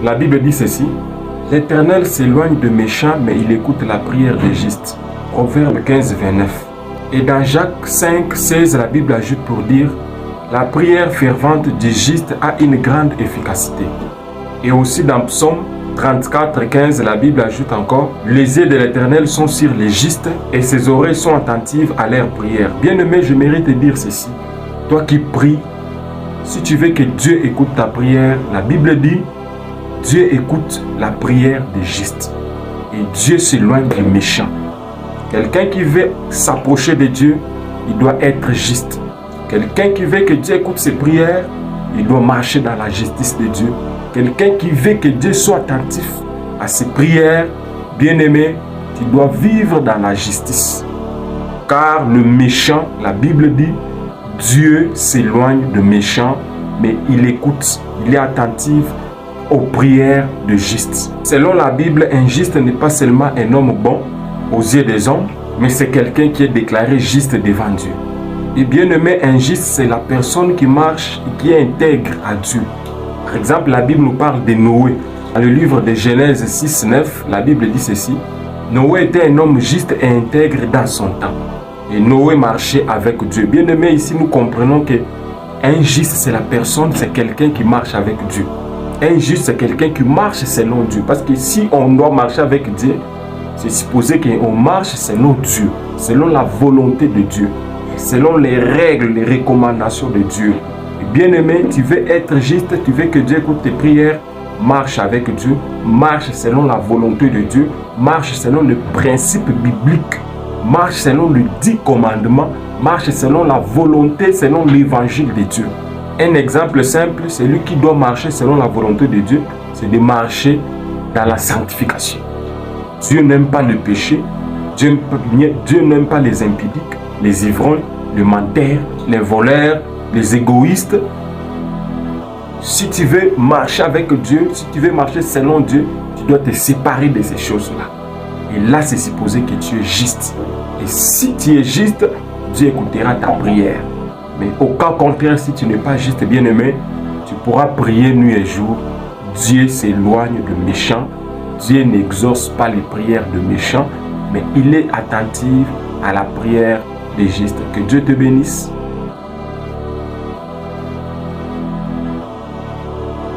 La Bible dit ceci: l'Éternel s'éloigne de méchants, mais il écoute la prière des justes. Proverbe 15, 29. Et dans Jacques 5, 16, la Bible ajoute pour dire: la prière fervente du juste a une grande efficacité. Et aussi dans Psaume 34, 15, la Bible ajoute encore: les yeux de l'Éternel sont sur les justes et ses oreilles sont attentives à leurs prières. Bien-aimé, je mérite de dire ceci. Toi qui pries, si tu veux que Dieu écoute ta prière, la Bible dit: Dieu écoute la prière des justes. Et Dieu s'éloigne des méchants. Quelqu'un qui veut s'approcher de Dieu, il doit être juste. Quelqu'un qui veut que Dieu écoute ses prières, il doit marcher dans la justice de Dieu. Quelqu'un qui veut que Dieu soit attentif à ses prières, bien-aimé, tu dois vivre dans la justice. Car le méchant, la Bible dit, Dieu s'éloigne de méchants, mais il écoute, il est attentif aux prières de justes. Selon la Bible, un juste n'est pas seulement un homme bon aux yeux des hommes, mais c'est quelqu'un qui est déclaré juste devant Dieu. Et bien aimé, un juste, c'est la personne qui marche et qui est intègre à Dieu. Par exemple, la Bible nous parle de Noé. Dans le livre de Genèse 6, 9, la Bible dit ceci: Noé était un homme juste et intègre dans son temps. Et Noé marchait avec Dieu. Bien aimé, ici nous comprenons que un juste, c'est la personne, c'est quelqu'un qui marche avec Dieu. Un juste, c'est quelqu'un qui marche selon Dieu. Parce que si on doit marcher avec Dieu, c'est supposé qu'on marche selon Dieu, selon la volonté de Dieu, selon les règles, les recommandations de Dieu. Bien-aimé, tu veux être juste, tu veux que Dieu écoute tes prières, marche avec Dieu, marche selon la volonté de Dieu, marche selon le principe biblique, marche selon les 10 commandements, marche selon la volonté, selon l'évangile de Dieu. Un exemple simple, celui qui doit marcher selon la volonté de Dieu, c'est de marcher dans la sanctification. Dieu n'aime pas le péché, Dieu n'aime pas les impudiques, les ivrognes, les menteurs, les voleurs, les égoïstes. Si tu veux marcher avec Dieu, si tu veux marcher selon Dieu, tu dois te séparer de ces choses-là. Et là, c'est supposé que tu es juste. Et si tu es juste, Dieu écoutera ta prière. Mais au cas contraire, si tu n'es pas juste, bien-aimé, tu pourras prier nuit et jour. Dieu s'éloigne de méchants. Dieu n'exauce pas les prières de méchants, mais il est attentif à la prière des justes. Que Dieu te bénisse.